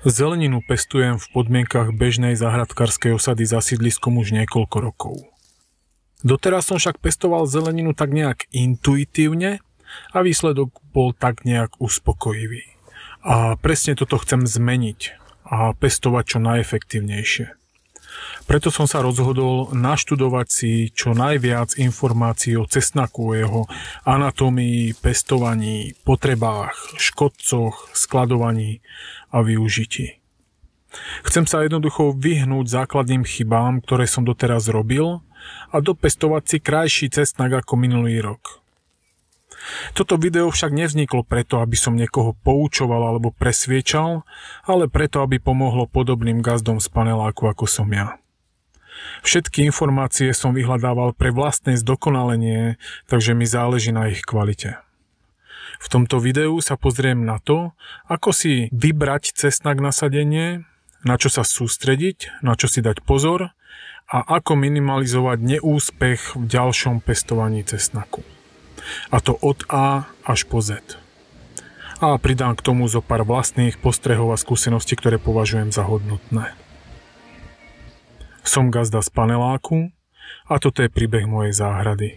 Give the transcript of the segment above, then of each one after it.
Zeleninu pestujem v podmienkach bežnej záhradkárskej osady za sídliskom už niekoľko rokov. Doteraz som však pestoval zeleninu tak nejak intuitívne a výsledok bol tak nejak uspokojivý. A presne toto chcem zmeniť a pestovať čo najefektívnejšie. Preto som sa rozhodol naštudovať si čo najviac informácií o cesnaku, o jeho anatómii, pestovaní, potrebách, škodcoch, skladovaní a využití. Chcem sa jednoducho vyhnúť základným chybám, ktoré som doteraz robil, a dopestovať si krajší cesnak ako minulý rok. Toto video však nevzniklo preto, aby som niekoho poučoval alebo presviečal, ale preto, aby pomohlo podobným gazdom z paneláku ako som ja. Všetky informácie som vyhľadával pre vlastné zdokonalenie, takže mi záleží na ich kvalite. V tomto videu sa pozriem na to, ako si vybrať cesnak na sadenie, na čo sa sústrediť, na čo si dať pozor a ako minimalizovať neúspech v ďalšom pestovaní cesnaku. A to od A až po Z. A pridám k tomu zo pár vlastných postrehov a skúseností, ktoré považujem za hodnotné. Som gazda z paneláku a toto je príbeh mojej záhrady.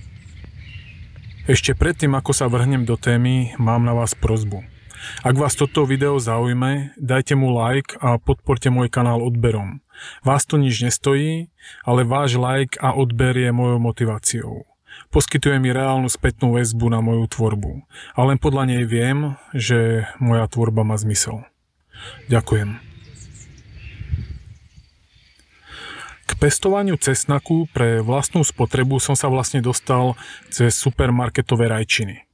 Ešte predtým, ako sa vrhnem do témy, mám na vás prosbu. Ak vás toto video zaujme, dajte mu like a podporte môj kanál odberom. Vás to nič nestojí, ale váš like a odber je mojou motiváciou. Poskytuje mi reálnu spätnú väzbu na moju tvorbu. A len podľa nej viem, že moja tvorba má zmysel. Ďakujem. K pestovaniu cesnaku pre vlastnú spotrebu som sa vlastne dostal cez supermarketové rajčiny.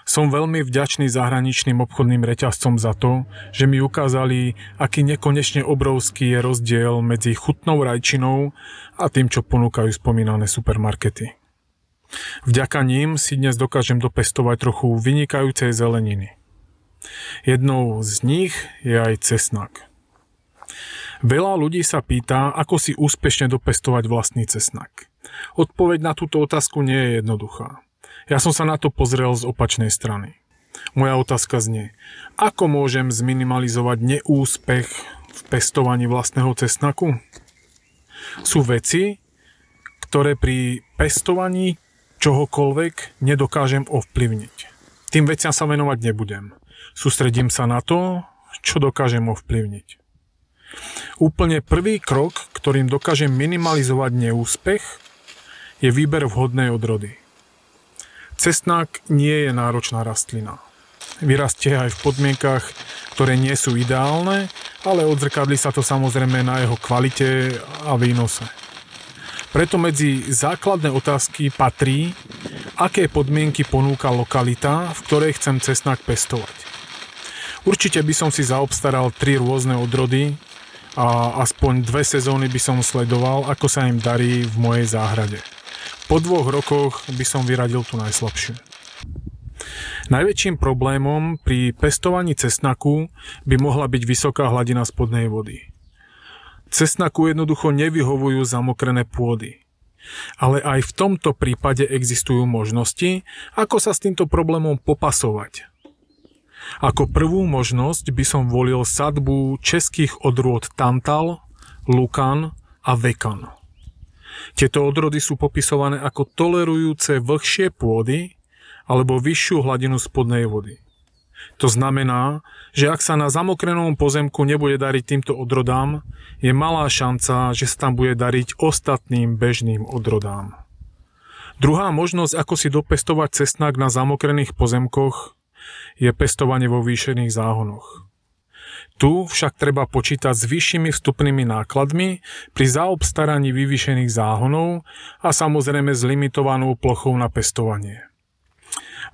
Som veľmi vďačný zahraničným obchodným reťazcom za to, že mi ukázali, aký nekonečne obrovský je rozdiel medzi chutnou rajčinou a tým, čo ponúkajú spomínané supermarkety. Vďaka ním si dnes dokážem dopestovať trochu vynikajúcej zeleniny. Jednou z nich je aj cesnak. Veľa ľudí sa pýta, ako si úspešne dopestovať vlastný cesnak. Odpoveď na túto otázku nie je jednoduchá. Ja som sa na to pozrel z opačnej strany. Moja otázka znie, ako môžem zminimalizovať neúspech v pestovaní vlastného cesnaku? Sú veci, ktoré pri pestovaní čohokoľvek nedokážem ovplyvniť. Tým veciam sa venovať nebudem. Sústredím sa na to, čo dokážem ovplyvniť. Úplne prvý krok, ktorým dokážem minimalizovať neúspech, je výber vhodnej odrody. Cesnak nie je náročná rastlina. Vyrastie aj v podmienkach, ktoré nie sú ideálne, ale odzrkadlí sa to samozrejme na jeho kvalite a výnose. Preto medzi základné otázky patrí, aké podmienky ponúka lokalita, v ktorej chcem cesnak pestovať. Určite by som si zaobstaral 3 rôzne odrody a aspoň 2 sezóny by som sledoval, ako sa im darí v mojej záhrade. Po 2 rokoch by som vyradil tú najslabšiu. Najväčším problémom pri pestovaní cesnaku by mohla byť vysoká hladina spodnej vody. Cesnaku jednoducho nevyhovujú zamokrené pôdy. Ale aj v tomto prípade existujú možnosti, ako sa s týmto problémom popasovať. Ako prvú možnosť by som volil sadbu českých odrôd Tantal, Lukan a Vekan. Tieto odrody sú popisované ako tolerujúce vlhšie pôdy alebo vyššiu hladinu spodnej vody. To znamená, že ak sa na zamokrenom pozemku nebude dariť týmto odrodám, je malá šanca, že sa tam bude dariť ostatným bežným odrodám. Druhá možnosť, ako si dopestovať cesnak na zamokrených pozemkoch, je pestovanie vo výšených záhonoch. Tu však treba počítať s vyššími vstupnými nákladmi pri zaobstaraní vyvýšených záhonov a samozrejme s limitovanou plochou na pestovanie.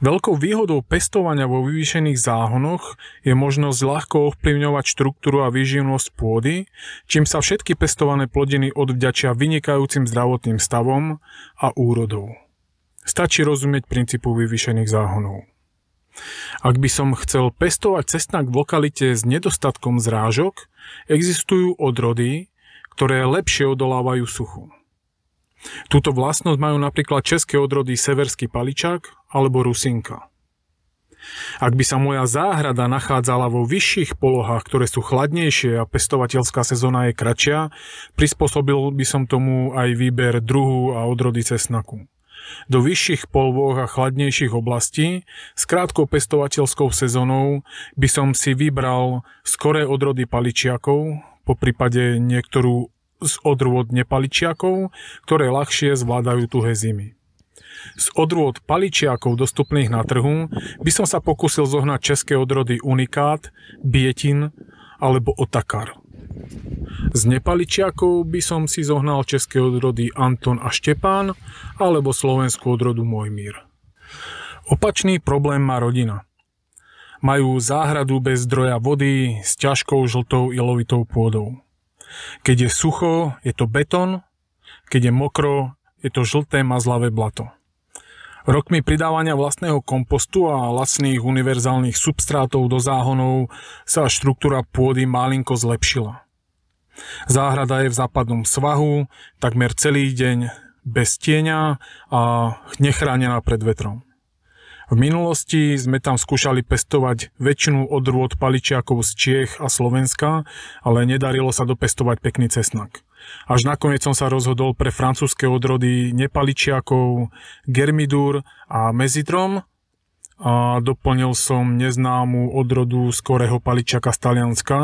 Veľkou výhodou pestovania vo vyvýšených záhonoch je možnosť ľahko ovplyvňovať štruktúru a výživnosť pôdy, čím sa všetky pestované plodiny odvďačia vynikajúcim zdravotným stavom a úrodou. Stačí rozumieť princípu vyvýšených záhonov. Ak by som chcel pestovať cesnak v lokalite s nedostatkom zrážok, existujú odrody, ktoré lepšie odolávajú suchu. Túto vlastnosť majú napríklad české odrody Severský paličák alebo Rusinka. Ak by sa moja záhrada nachádzala vo vyšších polohách, ktoré sú chladnejšie a pestovateľská sezóna je kratšia, prispôsobil by som tomu aj výber druhu a odrody cesnaku. Do vyšších polôch a chladnejších oblastí s krátkou pestovateľskou sezónou by som si vybral skoré odrody paličiakov, poprípade niektorú z odrôd nepaličiakov, ktoré ľahšie zvládajú tuhé zimy. Z odrôd paličiakov dostupných na trhu by som sa pokúsil zohnať české odrody Unikát, Bietin alebo Otakar. Z nepaličiakov by som si zohnal české odrody Anton a Štepán alebo slovenskú odrodu Mojmír. Opačný problém má rodina. Majú záhradu bez zdroja vody s ťažkou žltou ilovitou pôdou. Keď je sucho, je to betón, keď je mokro, je to žlté mazlavé blato. Rokmi pridávania vlastného kompostu a lacných univerzálnych substrátov do záhonov sa štruktúra pôdy malinko zlepšila. Záhrada je v západnom svahu, takmer celý deň bez tieňa a nechránená pred vetrom. V minulosti sme tam skúšali pestovať väčšinu odrôd paličiakov z Čiech a Slovenska, ale nedarilo sa dopestovať pekný cesnak. Až nakoniec som sa rozhodol pre francúzske odrody nepaličiakov Germidur a Mezitrom a doplnil som neznámu odrodu skorého paličiaka z Talianska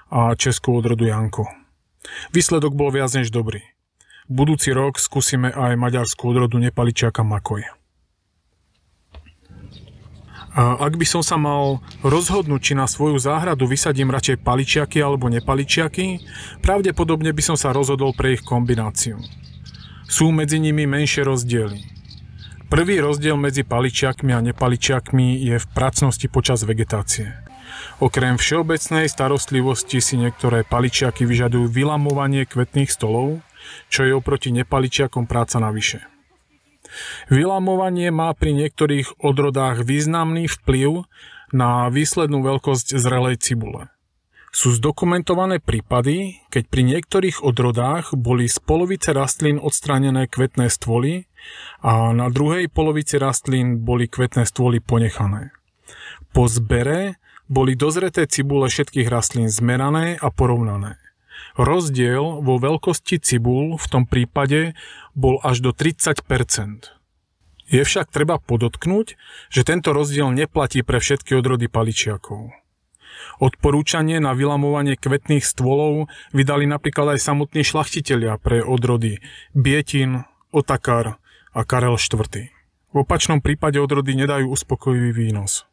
a českú odrodu Janko. Výsledok bol viac než dobrý. Budúci rok skúsime aj maďarskú odrodu nepaličiaka Makoj. A ak by som sa mal rozhodnúť, či na svoju záhradu vysadím radšej paličiaky alebo nepaličiaky, pravdepodobne by som sa rozhodol pre ich kombináciu. Sú medzi nimi menšie rozdiely. Prvý rozdiel medzi paličiakmi a nepaličiakmi je v pracnosti počas vegetácie. Okrem všeobecnej starostlivosti si niektoré paličiaky vyžadujú vylamovanie kvetných stolov, čo je oproti nepaličiakom práca navyše. Vylamovanie má pri niektorých odrodách významný vplyv na výslednú veľkosť zrelej cibule. Sú zdokumentované prípady, keď pri niektorých odrodách boli z polovice rastlín odstránené kvetné stôly a na druhej polovici rastlín boli kvetné stôly ponechané. Po zbere boli dozreté cibule všetkých rastlín zmerané a porovnané. Rozdiel vo veľkosti cibul v tom prípade bol až do 30%. Je však treba podotknúť, že tento rozdiel neplatí pre všetky odrody paličiakov. Odporúčanie na vylamovanie kvetných stôlov vydali napríklad aj samotní šlachtitelia pre odrody Bietin, Otakar a Karel IV. V opačnom prípade odrody nedajú uspokojivý výnos.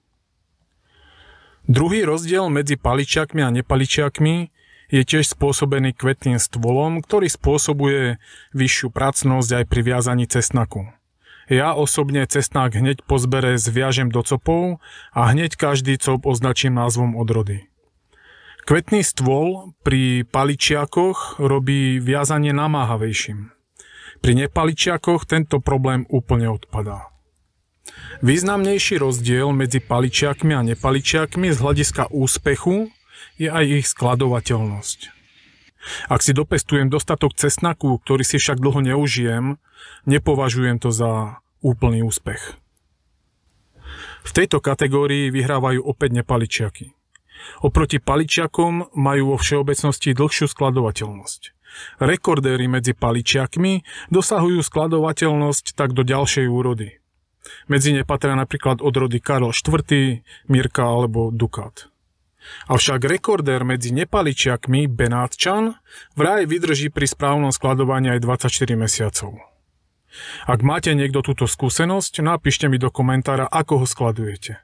Druhý rozdiel medzi paličiakmi a nepaličiakmi je tiež spôsobený kvetným stôlom, ktorý spôsobuje vyššiu pracnosť aj pri viazaní cesnaku. Ja osobne cesnak hneď po zbere zviažem do copov a hneď každý cop označím názvom odrody. Kvetný stôl pri paličiakoch robí viazanie namáhavejším. Pri nepaličiakoch tento problém úplne odpadá. Významnejší rozdiel medzi paličiakmi a nepaličiakmi z hľadiska úspechu je aj ich skladovateľnosť. Ak si dopestujem dostatok cesnaku, ktorý si však dlho neužijem, nepovažujem to za úplný úspech. V tejto kategórii vyhrávajú opäť nepaličiaky. Oproti paličiakom majú vo všeobecnosti dlhšiu skladovateľnosť. Rekordéri medzi paličiakmi dosahujú skladovateľnosť tak do ďalšej úrody. Medzi ne patria napríklad odrody Karel IV, Mirka alebo Dukát. Avšak rekordér medzi nepaličiakmi Benátčan vraj vydrží pri správnom skladovaní aj 24 mesiacov. Ak máte niekto túto skúsenosť, napíšte mi do komentára, ako ho skladujete.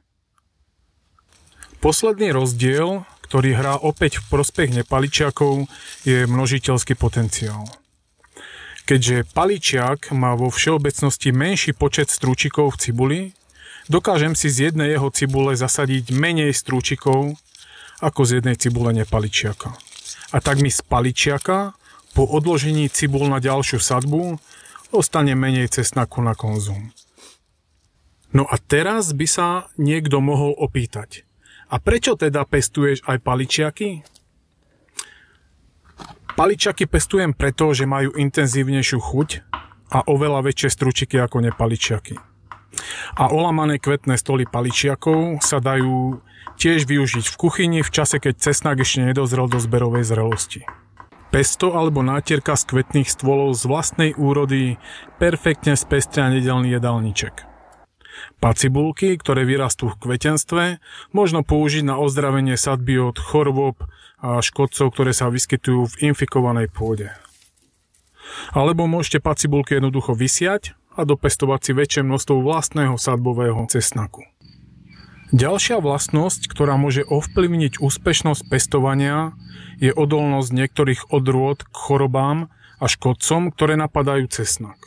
Posledný rozdiel, ktorý hrá opäť v prospech nepaličiakov, je množiteľský potenciál. Keďže paličiak má vo všeobecnosti menší počet strúčikov v cibuli, dokážem si z jednej jeho cibule zasadiť menej strúčikov ako z jednej cibule nepaličiaka. A tak mi z paličiaka po odložení cibul na ďalšiu sadbu ostane menej cesnaku na konzum. No a teraz by sa niekto mohol opýtať, a prečo teda pestuješ aj paličiaky? Paličiaky pestujem preto, že majú intenzívnejšiu chuť a oveľa väčšie stručiky ako nepaličiaky. A olamané kvetné stoly paličiakov sa dajú tiež využiť v kuchyni v čase, keď cesnak ešte nedozrel do zberovej zrelosti. Pesto alebo nátierka z kvetných stôlov z vlastnej úrody perfektne spestria nedeľný jedálniček. Pacibulky, ktoré vyrastú v kvetenstve, možno použiť na ozdravenie sadby od chorôb a škodcov, ktoré sa vyskytujú v infikovanej pôde. Alebo môžete pacibulky jednoducho vysiať a dopestovať si väčšie množstvo vlastného sadbového cesnaku. Ďalšia vlastnosť, ktorá môže ovplyvniť úspešnosť pestovania, je odolnosť niektorých odrôd k chorobám a škodcom, ktoré napadajú cesnak.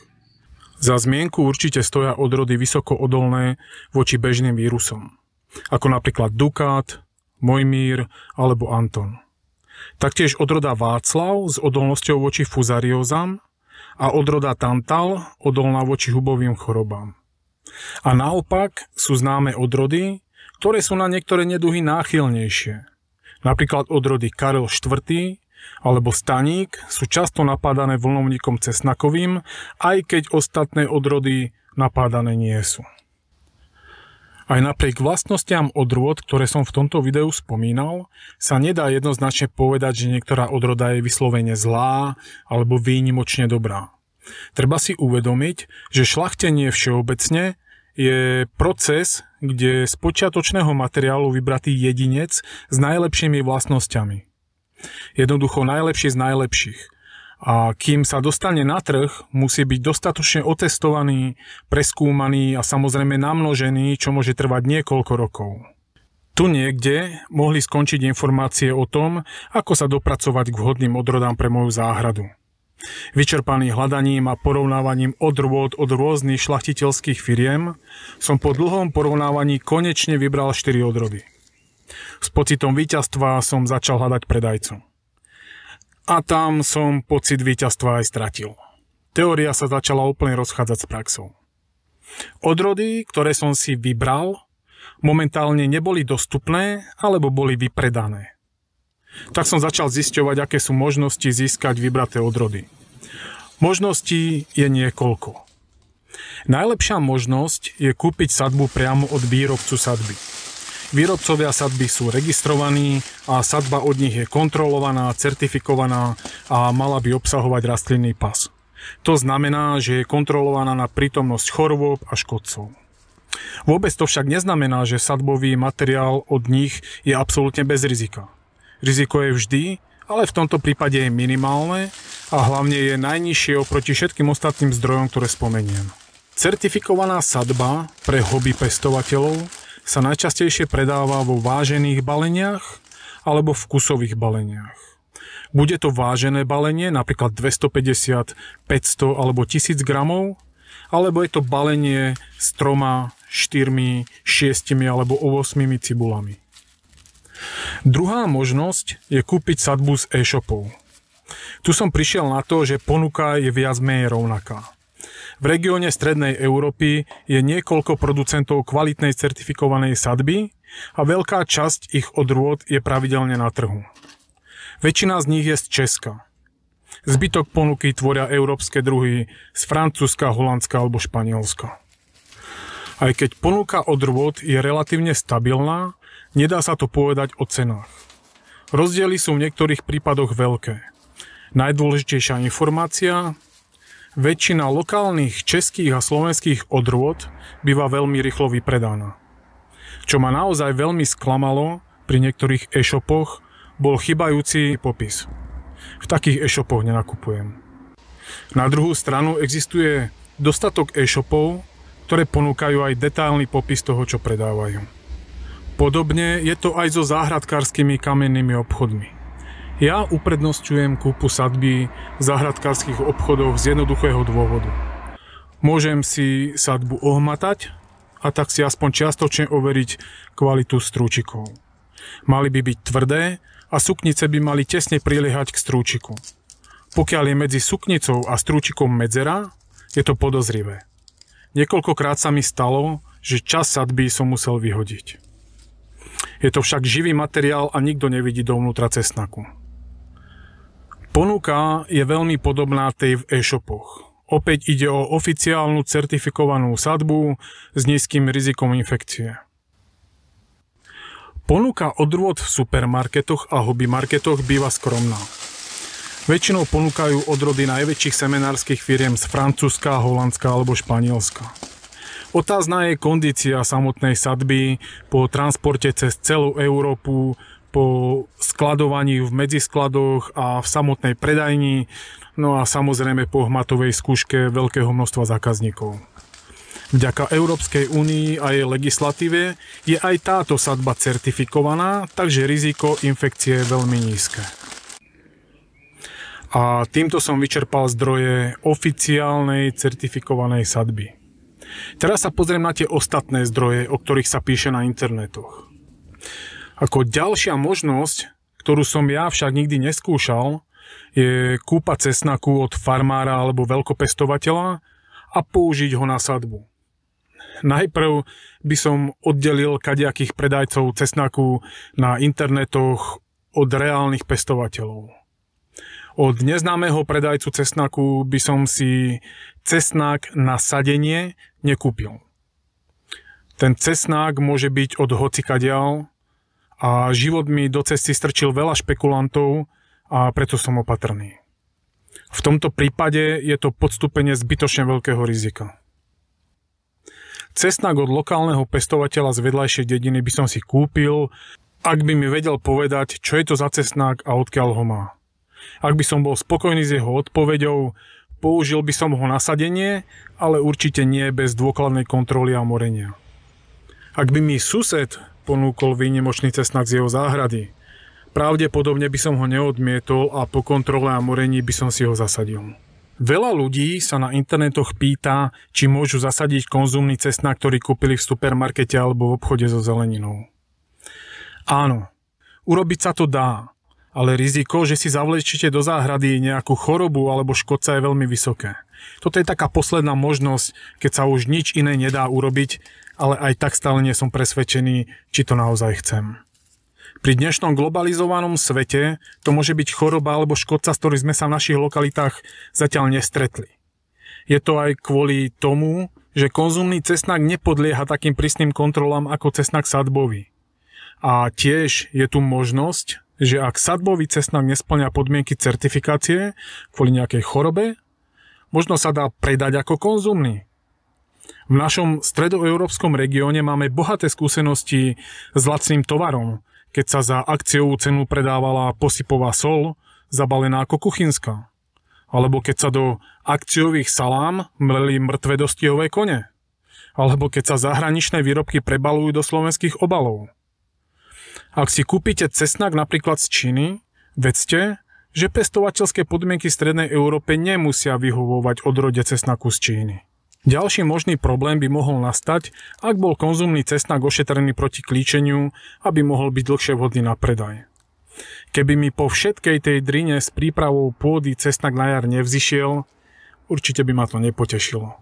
Za zmienku určite stoja odrody vysoko odolné voči bežným vírusom, ako napríklad Dukát, Mojmír alebo Anton. Taktiež odroda Václav s odolnosťou voči fuzariózam a odroda Tantal odolná voči hubovým chorobám. A naopak sú známe odrody, ktoré sú na niektoré neduhy náchylnejšie. Napríklad odrody Karel IV. Alebo Staník sú často napádané vlnovníkom cesnakovým, aj keď ostatné odrody napádané nie sú. Aj napriek vlastnostiam odrôd, ktoré som v tomto videu spomínal, sa nedá jednoznačne povedať, že niektorá odroda je vyslovene zlá alebo výnimočne dobrá. Treba si uvedomiť, že šľachtenie všeobecne je proces, kde z počiatočného materiálu vybratý jedinec s najlepšími vlastnosťami. Jednoducho najlepší z najlepších. A kým sa dostane na trh, musí byť dostatočne otestovaný, preskúmaný a samozrejme namnožený, čo môže trvať niekoľko rokov. Tu niekde mohli skončiť informácie o tom, ako sa dopracovať k vhodným odrodám pre moju záhradu. Vyčerpaný hľadaním a porovnávaním odrôd od rôznych šľachtiteľských firiem som po dlhom porovnávaní konečne vybral 4 odrody. S pocitom víťazstva som začal hľadať predajcu. A tam som pocit víťazstva aj stratil. Teória sa začala úplne rozchádzať s praxou. Odrody, ktoré som si vybral, momentálne neboli dostupné alebo boli vypredané. Tak som začal zisťovať, aké sú možnosti získať vybraté odrody. Možností je niekoľko. Najlepšia možnosť je kúpiť sadbu priamo od výrobcu sadby. Výrobcovia sadby sú registrovaní a sadba od nich je kontrolovaná, certifikovaná a mala by obsahovať rastlinný pas. To znamená, že je kontrolovaná na prítomnosť chorôb a škodcov. Vôbec to však neznamená, že sadbový materiál od nich je absolútne bez rizika. Riziko je vždy, ale v tomto prípade je minimálne a hlavne je najnižšie oproti všetkým ostatným zdrojom, ktoré spomeniem. Certifikovaná sadba pre hobby pestovateľov sa najčastejšie predáva vo vážených baleniach alebo v kusových baleniach. Bude to vážené balenie, napríklad 250, 500 alebo 1000 gramov, alebo je to balenie s 3, 4, 6 alebo 8 cibulami. Druhá možnosť je kúpiť sadbu z e-shopov. Tu som prišiel na to, že ponuka je viac menej rovnaká. V regióne strednej Európy je niekoľko producentov kvalitnej certifikovanej sadby a veľká časť ich odrôd je pravidelne na trhu. Väčšina z nich je z Česka. Zbytok ponuky tvoria európske druhy z Francúzska, Holandska alebo Španielska. Aj keď ponuka odrôd je relatívne stabilná, nedá sa to povedať o cenách. Rozdiely sú v niektorých prípadoch veľké. Najdôležitejšia informácia: väčšina lokálnych českých a slovenských odrôd býva veľmi rýchlo vypredaná. Čo ma naozaj veľmi sklamalo pri niektorých e-shopoch, bol chýbajúci popis. V takých e-shopoch nenakupujem. Na druhú stranu existuje dostatok e-shopov, ktoré ponúkajú aj detailný popis toho, čo predávajú. Podobne je to aj so záhradkárskymi kamennými obchodmi. Ja uprednostňujem kúpu sadby v záhradkárskych obchodoch z jednoduchého dôvodu. Môžem si sadbu ohmatať a tak si aspoň čiastočne overiť kvalitu strúčikov. Mali by byť tvrdé a suknice by mali tesne priliehať k strúčiku. Pokiaľ je medzi suknicou a strúčikom medzera, je to podozrivé. Niekoľkokrát sa mi stalo, že časť sadby som musel vyhodiť. Je to však živý materiál a nikto nevidí dovnútra cesnaku. Ponuka je veľmi podobná tej v e-shopoch. Opäť ide o oficiálnu certifikovanú sadbu s nízkym rizikom infekcie. Ponuka odrôd v supermarketoch a hobbymarketoch býva skromná. Väčšinou ponúkajú odrody najväčších semenárskych firiem z Francúzska, Holandska alebo Španielska. Otázna je kondícia samotnej sadby po transporte cez celú Európu, po skladovaní v medziskladoch a v samotnej predajni, no a samozrejme po hmatovej skúške veľkého množstva zákazníkov. Vďaka Európskej únii a jej legislatíve je aj táto sadba certifikovaná, takže riziko infekcie je veľmi nízke. A týmto som vyčerpal zdroje oficiálnej certifikovanej sadby. Teraz sa pozriem na tie ostatné zdroje, o ktorých sa píše na internetoch. Ako ďalšia možnosť, ktorú som ja však nikdy neskúšal, je kúpa cesnaku od farmára alebo veľkopestovateľa a použiť ho na sadbu. Najprv by som oddelil kadejakých predajcov cesnaku na internetoch od reálnych pestovateľov. Od neznámeho predajcu cesnaku by som si cesnak na sadenie nekúpil. Ten cesnák môže byť od hocikadiaľ a život mi do cesty strčil veľa špekulantov a preto som opatrný. V tomto prípade je to podstúpenie zbytočne veľkého rizika. Cesnak od lokálneho pestovateľa z vedľajšej dediny by som si kúpil, ak by mi vedel povedať, čo je to za cesnak a odkiaľ ho má. Ak by som bol spokojný s jeho odpoveďou, použil by som ho na sadenie, ale určite nie bez dôkladnej kontroly a morenia. Ak by mi sused ponúkol výnimočný cesnak z jeho záhrady, pravdepodobne by som ho neodmietol a po kontrole a morení by som si ho zasadil. Veľa ľudí sa na internetoch pýta, či môžu zasadiť konzumný cesnak, ktorý kúpili v supermarkete alebo v obchode so zeleninou. Áno, urobiť sa to dá, ale riziko, že si zavlečíte do záhrady nejakú chorobu alebo škodca je veľmi vysoké. Toto je taká posledná možnosť, keď sa už nič iné nedá urobiť, ale aj tak stále nie som presvedčený, či to naozaj chcem. Pri dnešnom globalizovanom svete to môže byť choroba alebo škodca, s ktorým sme sa v našich lokalitách zatiaľ nestretli. Je to aj kvôli tomu, že konzumný cesnak nepodlieha takým prísnym kontrolám ako cesnak sadbový. A tiež je tu možnosť, že ak sadbový cesnak nespĺňa podmienky certifikácie kvôli nejakej chorobe, možno sa dá predať ako konzumný. V našom stredoeurópskom regióne máme bohaté skúsenosti s lacným tovarom, keď sa za akciovú cenu predávala posypová soľ, zabalená ako kuchynská. Alebo keď sa do akciových salám mleli mŕtve dostihové kone. Alebo keď sa zahraničné výrobky prebalujú do slovenských obalov. Ak si kúpite cesnak napríklad z Číny, vedzte, že pestovateľské podmienky v Strednej Európe nemusia vyhovovať odrode cesnaku z Číny. Ďalší možný problém by mohol nastať, ak bol konzumný cesnak ošetrený proti klíčeniu, aby mohol byť dlhšie vhodný na predaj. Keby mi po všetkej tej drine s prípravou pôdy cesnak na jar nevzýšiel, určite by ma to nepotešilo.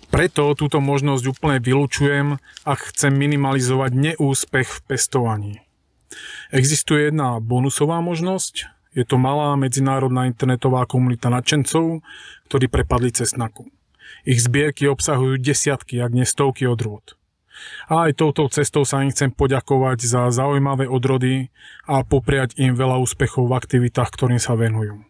Preto túto možnosť úplne vylučujem, ak chcem minimalizovať neúspech v pestovaní. Existuje jedna bonusová možnosť, je to malá medzinárodná internetová komunita nadšencov, ktorí prepadli cesnaku. Ich zbierky obsahujú desiatky, ak nie stovky odrôd. A aj touto cestou sa im chcem poďakovať za zaujímavé odrody a popriať im veľa úspechov v aktivitách, ktorým sa venujú.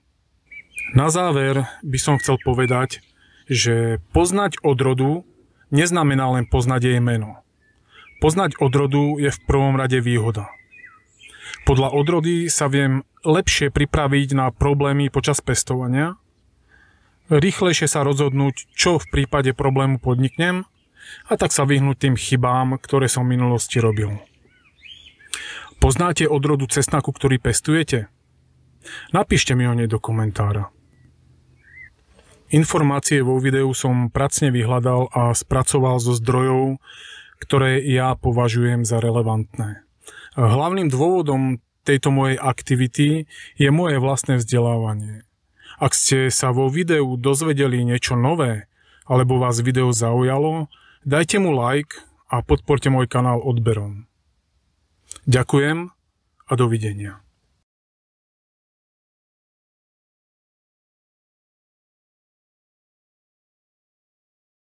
Na záver by som chcel povedať, že poznať odrodu neznamená len poznať jej meno. Poznať odrodu je v prvom rade výhoda. Podľa odrody sa viem lepšie pripraviť na problémy počas pestovania, rýchlejšie sa rozhodnúť, čo v prípade problému podniknem a tak sa vyhnúť tým chybám, ktoré som v minulosti robil. Poznáte odrodu cesnaku, ktorý pestujete? Napíšte mi o nej do komentára. Informácie vo videu som pracne vyhľadal a spracoval zo zdrojov, ktoré ja považujem za relevantné. Hlavným dôvodom tejto mojej aktivity je moje vlastné vzdelávanie. Ak ste sa vo videu dozvedeli niečo nové, alebo vás video zaujalo, dajte mu like a podporte môj kanál odberom. Ďakujem a dovidenia.